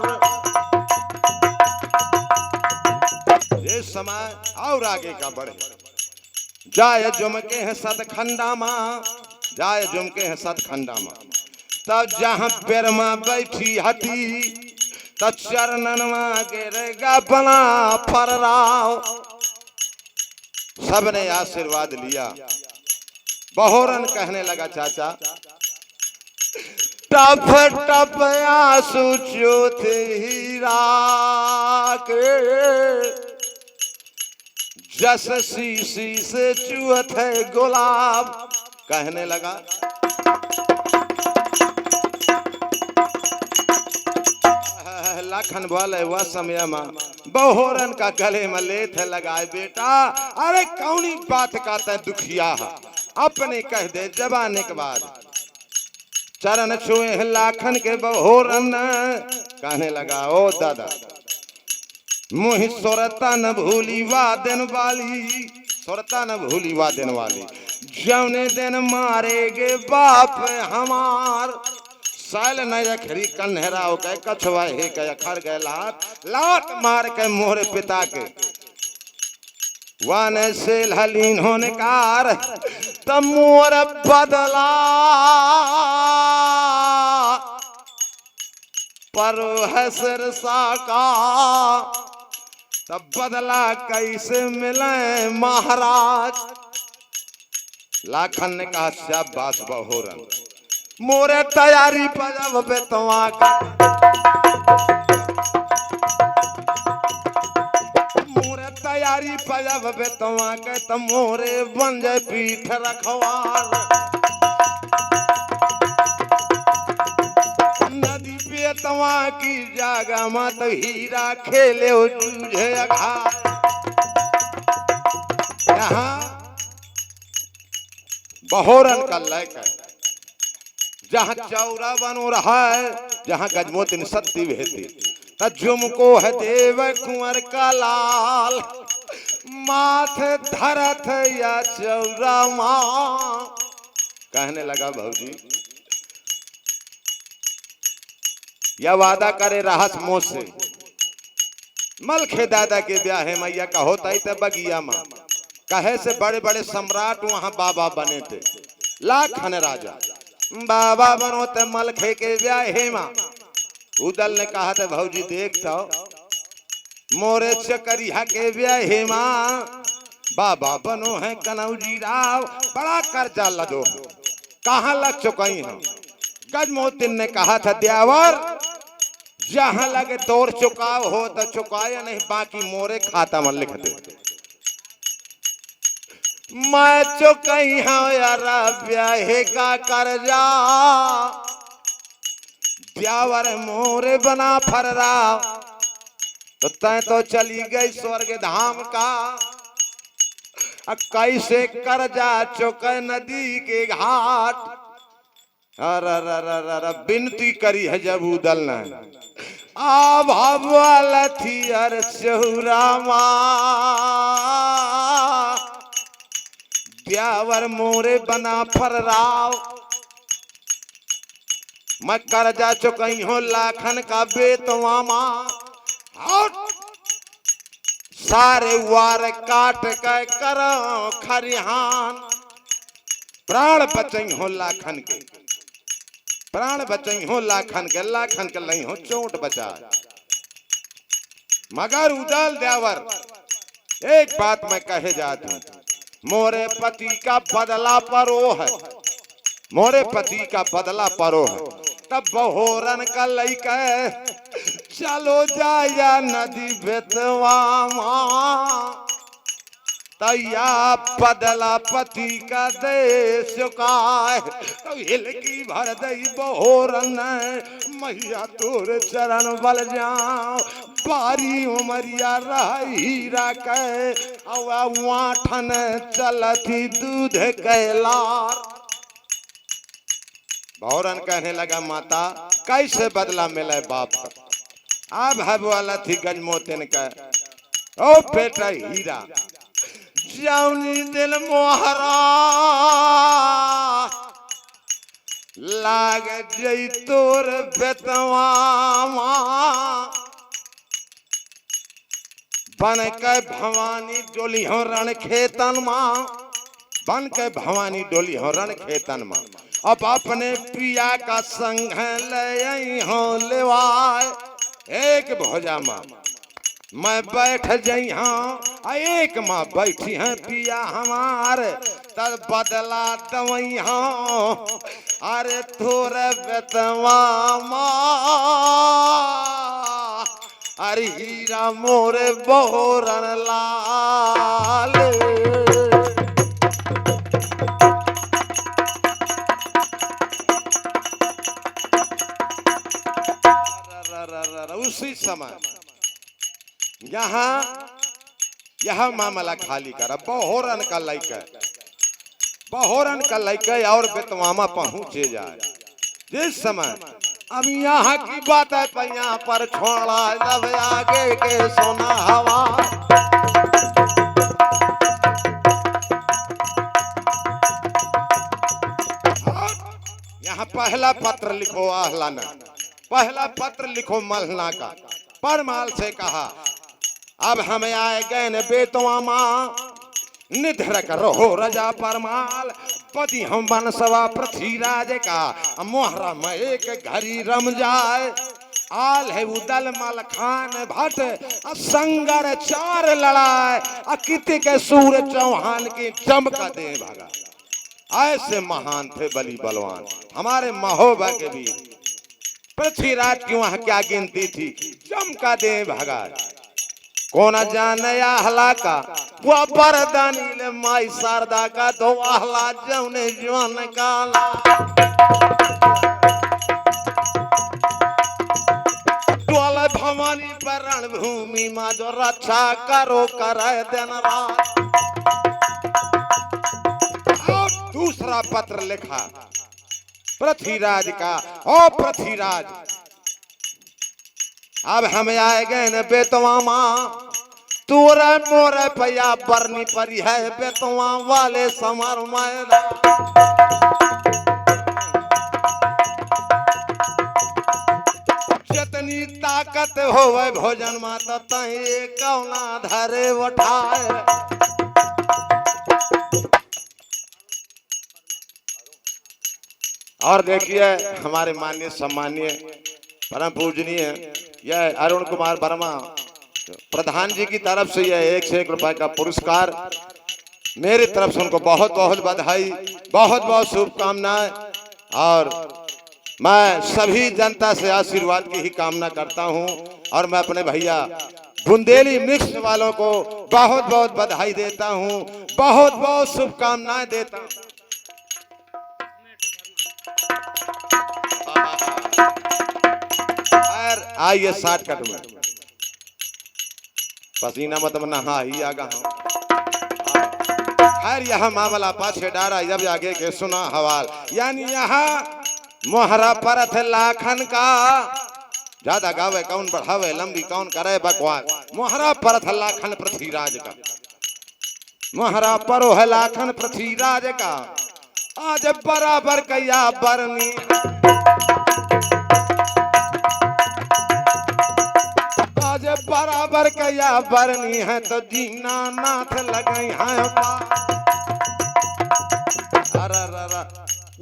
Speaker 1: ये समय और आगे का बढ़े जाय जुमके हैं सतखंडा माँ जाय जुमके हैं सतखंडा माँ। तब जहाँ बिरमा बैठी हती तब चरणन में गिरेगा बना फर्राव। सबने आशीर्वाद लिया। बहोरन कहने लगा चाचा टप टप आंसू चोथ हीरा के जस शीशी से चुअत है गुलाब। कहने लगा लाखन बोले वह समय में बहोरन का गले में लेथ लगाए बेटा अरे कौनी बात का तय दुखिया अपने कह दे जबाने के बाद। चरण छुए लाखन के बहोरन कहने लगा ओ दादा मुहि सुरता न भूली वादन वाली सुरता न भूली वादन वाली। जौने दिन मारेगे बाप हमार साल नखरी कन्हराव के कछुआ हे के अखर गए लात लात मार के मोहरे पिता के वाने से हलीन होने कार तब मोर बदला पर है सिरसा का। तब बदला कैसे मिले महाराज। लाखन ने कहा शाबाश बहोरन मोरे तैयारी पजब पे तवा का मोरे तैयारी पजब पे तवा के त मोरे बन जाए पीठ रखवार। नदी पे तवा की जागा मत हीरा खेले जूझे अघार। यहाँ बहोरन का लय है जहाँ चौरा बनो रहा है, जहाँ गजमोतिन सत्ती भेती, त झुमको है देव कुंवर का लाल, माथे धरत या चौरा माँ। कहने लगा भौजी या वादा करे रहस मोह से, मलखे दादा के ब्याह है मैया का होता ही तब बगिया माँ, कहे से बड़े बड़े सम्राट वहां बाबा बने थे, लाखन राजा बाबा बनो ते मलखे के ब्याह है माँ। उदल ने कहा था भौजी देखता मोरे चकरिया के ब्याह है माँ, बाबा बनो है कनौजी राव, बड़ा कर्जा लदो कहाँ लग चुकई हम। गजमोतिन ने कहा था द्यावर जहां लगे तोर चुकाव हो तो चुकाया, नहीं बाकी मोरे खाता में लिख दे। मैं चुकई हूं यार ब्याहे का कर्जा, द्यावर मोरे बना फर्रा, तो तय तो चली गई स्वर्ग धाम का, कैसे कर्जा चुके नदी के घाट। अरे बिनती करी है जब उदल ने, आ भगवान थी अर चौरामा, ब्यावर मोरे बना फर्राव, मैं कर्जा चुकई हूँ लाखन का बेतवामा, सारे वार काट के करो खरिहान, प्राण बचई हो लाखन के, प्राण बचई हो लाखन के लई हो चोट बचा। मगर उदल द्यावर एक बात मैं कहे जाती हूं, मोरे पति का बदला परो है, मोरे पति का बदला परो है, तब बहोरन का लइका चलो जाया नदी बेतवा माँ, तैया बदला पति का दे चुकाए, तो हिलकी भर दई बहोरन मैया तोर चरण बल जाओ, बारी उमरिया रही के वाठन चलती दूध कैलार। बहोरन कहने लगा माता कैसे बदला मिले बाप का, अब है वाला थी गजमोतिन का, ओ बेटा हीरा जौनी दिल मोहरा लाग जई तोर बेतवा माँ, बन के भवानी डोली हो रण खेतन माँ, बन के भवानी डोली हो रण खेतन माँ, अब अपने प्रिया का संग ले हो लेवाए, एक भोजा माँ मैं बैठ जई हाँ, एक माँ बैठी है पिया हमारे, तब बदला दवई हाँ, अरे थोड़े बेतवा माँ, अरे हीरा मोरे बहोरन लाल। उसी समय यहाँ मामला खाली करा, बहोरन का लइका, बहोरन का लइका और बेतवामा पहुंचे जाए। जिस समय अब यहाँ की बात है पर यहाँ पर छोड़ा जब आगे के सोना हवा, यहाँ पहला पत्र लिखो आहलाना, पहला पत्र लिखो मलहना का, परमाल से कहा अब हमें आए गए न बेतवा माँ, निधर करो रजा परमाल, पति हम बनसवा पृथ्वीराज का, मोहरा में एक घड़ी रम जाए, आल है उदल मल खान भट्ट, संगर चार लड़ाए, किति के सूर चौहान की चमका दे भागा। ऐसे महान थे बली बलवान हमारे महोबा के भी, पृथ्वीराज की वहां क्या गिनती थी, चमका दे भगा। कौन जाने आहला का वो बरदानी ले माई शारदा का, दो आहला जौने जवान काला, टोल भवानी पर रणभूमि माँ जो रक्षा करो करे दिन रात। दूसरा पत्र लिखा पृथ्वीराज का। ओ पृथ्वीराज, अब हम आए गए न बेतवा माँ, तोरे मोरे पैया बरनी परी है बेतवा वाले समर मैदा। जितनी ताकत होवे भोजन माता तही कौना धरे उठाए। और देखिए हमारे माननीय सम्मानीय परम पूजनीय यह अरुण कुमार वर्मा प्रधान जी की तरफ से यह 1 से 1 रुपए का पुरस्कार, मेरी तरफ से उनको बहुत बहुत बधाई, बहुत बहुत शुभकामनाएं। और मैं सभी जनता से आशीर्वाद की ही कामना करता हूं। और मैं अपने भैया बुंदेली मिक्स वालों को बहुत बहुत बधाई देता हूं, बहुत बहुत शुभकामनाएं देता हूं। आइए शॉर्टकट में, पसीना मत नहा ही आगा। खैर यह मामला पाछे डारा, जब आगे के सुना हवाल। यानी यहाँ मोहरा परथ लाखन का, ज्यादा गावे कौन बढ़ावे, लंबी कौन करे बकवास। मोहरा परथ लाखन पृथ्वीराज का, मोहरा परो है लाखन पृथ्वीराज का। आज बराबर कैया बरनी, आज बराबर कैया बरनी है तो दीना नाथ लगई है।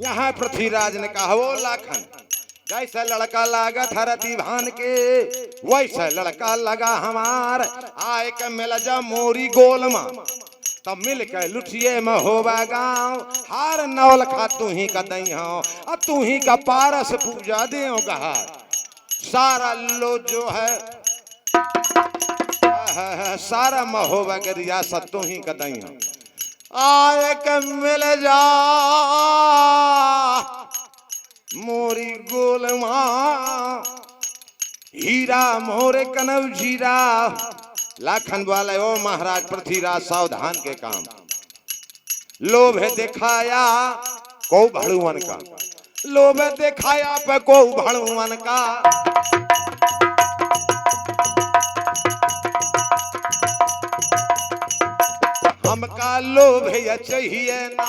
Speaker 1: यहाँ पृथ्वीराज ने कहा वो लाखन, जैसे लड़का लागत हरती भान के, वैसे लड़का लगा हमार। आए के मिल जा मोरी गोलमा, तब मिल के लुठिए में होवा गाँव। हार नौल खा तू ही का दई हो, अब तू ही का पारस पूजा देगा। सारा लो जो है सारा महोबा के रियासत तू ही का दई हो। आए के मिल जा मोरी गोलमा, हीरा मोरे कनव जीरा। लाखन वाले ओ महाराज पृथ्वीराज सावधान के काम। लोभ दिखाया को भड़ुवन का, लोभ दिखाया पे को भड़ुवन का। हमका लोभ चाहिए ना।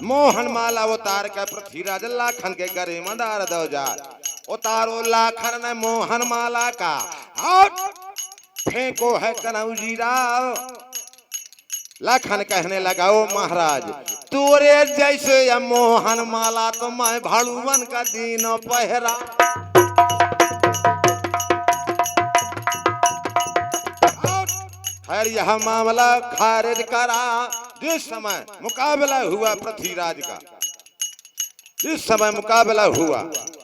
Speaker 1: मोहन माला उतार के पृथ्वीराज लाखन के गरे मंडार दो जा। उतारो लाखन ने मोहन माला का, और फेंको है कनौजीरा। लाखन कहने लगा ओ महाराज, तोरे जैसे या मोहन माला तो मैं भाड़ुवन का दीन पहरा। खैर यह मामला खारिज करा। जिस समय मुकाबला हुआ पृथ्वीराज का, जिस समय मुकाबला हुआ,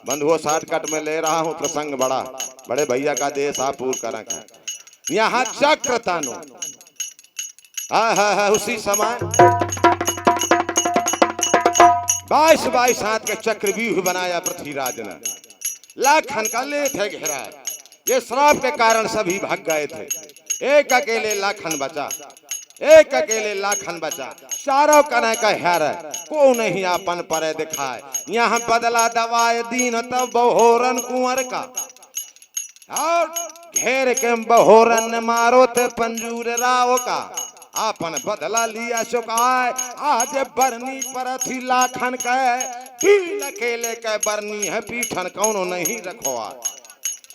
Speaker 1: बंधुओं शॉर्टकट में ले रहा हूं प्रसंग बड़ा, बड़े भैया का देश आप पूर्ण करें। यहाँ चक्र तानो, उसी समय 22 हाथ के चक्रव्यूह बनाया पृथ्वीराज ने। लाखन का लेथ है घेरा, ये श्राप के कारण सभी भाग गए थे। एक अकेले लाखन बचा, एक अकेले लाखन बचा। चारों कने का हेर को नहीं अपन परे दिखाए। यहाँ बदला दवाए दीन तब बहोरन कुंवर का, और घेर के बहोरन ने मारो थे पंजूर राव का। आपन बदला लिया चुकाए, आज बरनी पर थी लाखन के। दिल अकेले के बरनी है पीठन कौनो नहीं रखवा।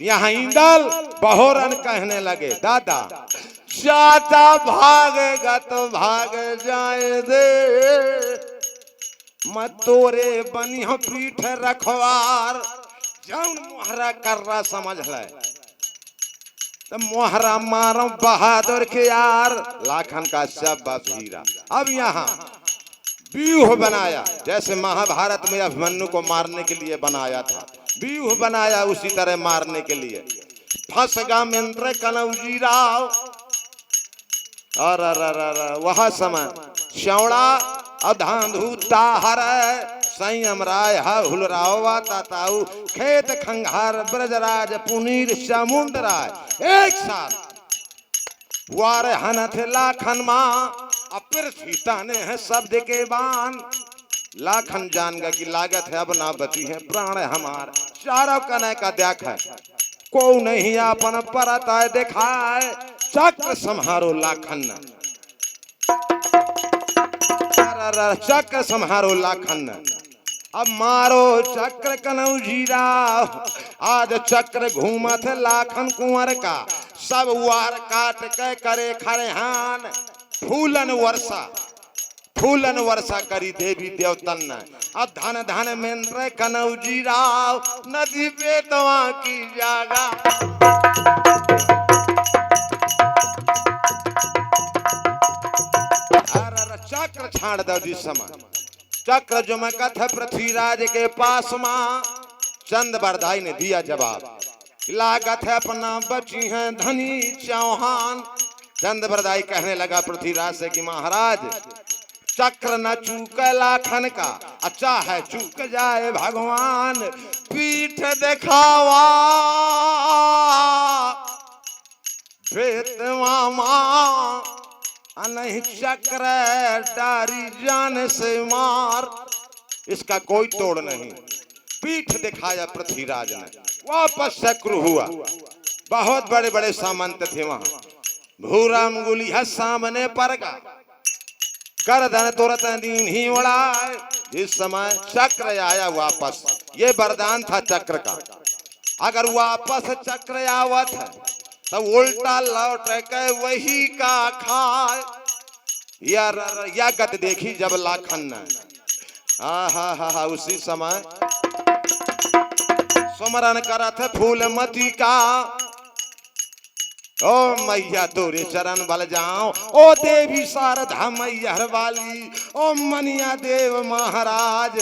Speaker 1: यहाँ इंदल बहोरन कहने लगे, दादा चाचा भागेगा तो भाग जाए दे, मत तोरे बनिया पीठ रखवार। जौन मोहरा कर रहा समझ ले तो मोहरा मारो बहादुर के यार। लाखन का सब हीरा। अब यहाँ व्यूह बनाया, जैसे महाभारत में अभिमन्यु को मारने के लिए बनाया था, व्यूह बनाया उसी तरह मारने के लिए। फंस गा मेंद्र कनौजीरा। और वह समय श्यावड़ा अधांधु ताहर संयम राय हुलरावा ताताऊ खेत खंघार ब्रजराज पुनीर समुंद राय एक साथ वार हनथ लाखन माँ। पृथ्वी ताने है शब्द के बान। लाखन जान गया कि लागत है अब ना बची है प्राण हमार। चारों कने का देख है को नहीं अपन परताय दिखाए। चक्र संहारो लाखन चक्र संहारो लाखन। अब मारो चक्र कनऊ जीरा। आज चक्र घूमत लाखन कुंवर का सब वार काट के करे खरेहान। फूलन वर्षा करी देवी देवतन। अब धन धन मेन्द्र कनऊ जीरा नदी बेतवा की जागा। चक्र छाड़ दो जिस समय चक्र जो मैं कथ पृथ्वीराज के पास मां। चंद बरदाई ने दिया जवाब लागत है अपना बची हैं धनी चौहान। चंद बरदाई कहने लगा पृथ्वीराज से कि महाराज चक्र न चूक लाखन का अच्छा है चूक जाए भगवान। पीठ दिखावा बेतवा मां नहीं चक्र डारी जान से मार। इसका कोई तोड़ नहीं। पीठ दिखाया पृथ्वीराज ने वापस चक्र हुआ। बहुत बड़े बड़े सामंत थे वहां। भूराम गुलिया सामने पर का गर्दन तुरंत दीन ही उड़ाए। जिस समय चक्र आया वापस ये वरदान था चक्र का। अगर वापस चक्र आवत है तब उल्टा लौट के वही का खाए। या गत देखी जब लाखन ने हा उसी समय सुमरन करत फूलमती का। ओ मैया तोरे चरण बल जाओ ओ देवी शारदा मैया वाली। ओ मनिया देव महाराज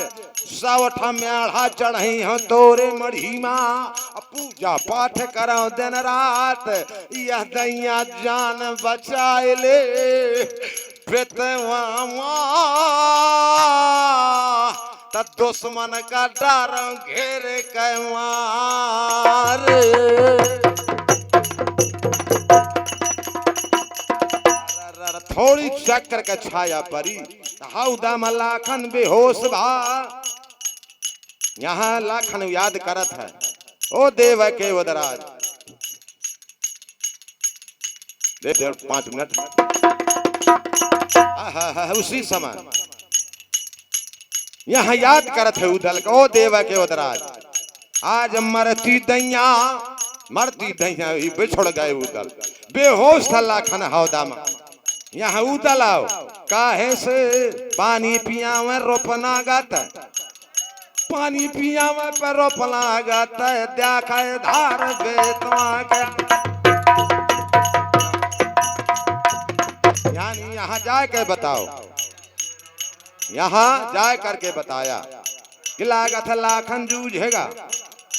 Speaker 1: सवठ म्याढ़ा चढ़ी हो तोरे मढ़ी माँ। पूजा पाठ करो दिन रात यह दैया जान बचाए ले। बेतवा त दुश्मन का डर घेरे के मार। थोड़ी चक्र का छाया परी हौदा में लाखन बेहोश भा। यहाँ लाखन याद करत है ओ देव के वदराज। 5 मिनट उसी समय यहाँ याद करत है उदल का ओ देव के वदराज। आज मरती दैया बिछड़ गए उदल बेहोश था लाखन हौदा में। यहाँ उदल आओ काहे से पानी पिया में रोपना गत। पानी पिया में पर रोपना गत देखा धार बेतवा के। यानी यहाँ जाए के बताओ। यहाँ जाए करके बताया कि लागत लाखन जूझेगा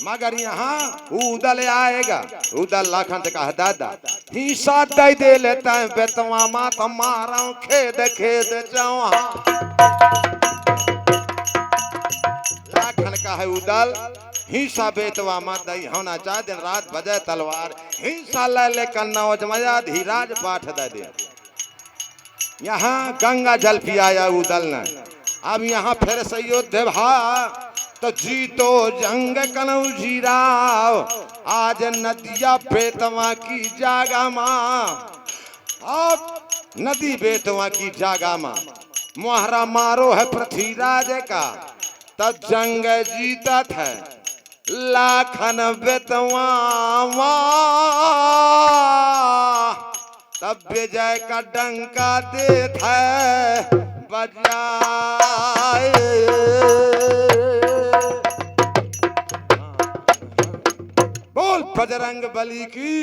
Speaker 1: मगर यहाँ उदल आएगा। उदल लाखन से कहा दादा हिस्सा दे लेता है बेतवा माँ तो मारा खेद जाओ। लाखन का है उदल हिस्सा बेतवा माँ दई होना चाहे दिन रात बजे तलवार हिस्सा ले लेकर नौजमया धीराज पाठ दे। यहाँ गंगा जल पियाया उदल ने। अब यहाँ फिर से युद्ध भा तो जीतो जंग कनऊ जीराव। आज नदिया बेतवा की जागा माँ। अब नदी बेतवा की जागा माँ मोहरा मारो है पृथ्वीराज का। तब जंग जीतत है लाखन बेतवा तब विजय का डंका देत है बजाए। बोल बजरंग बली की।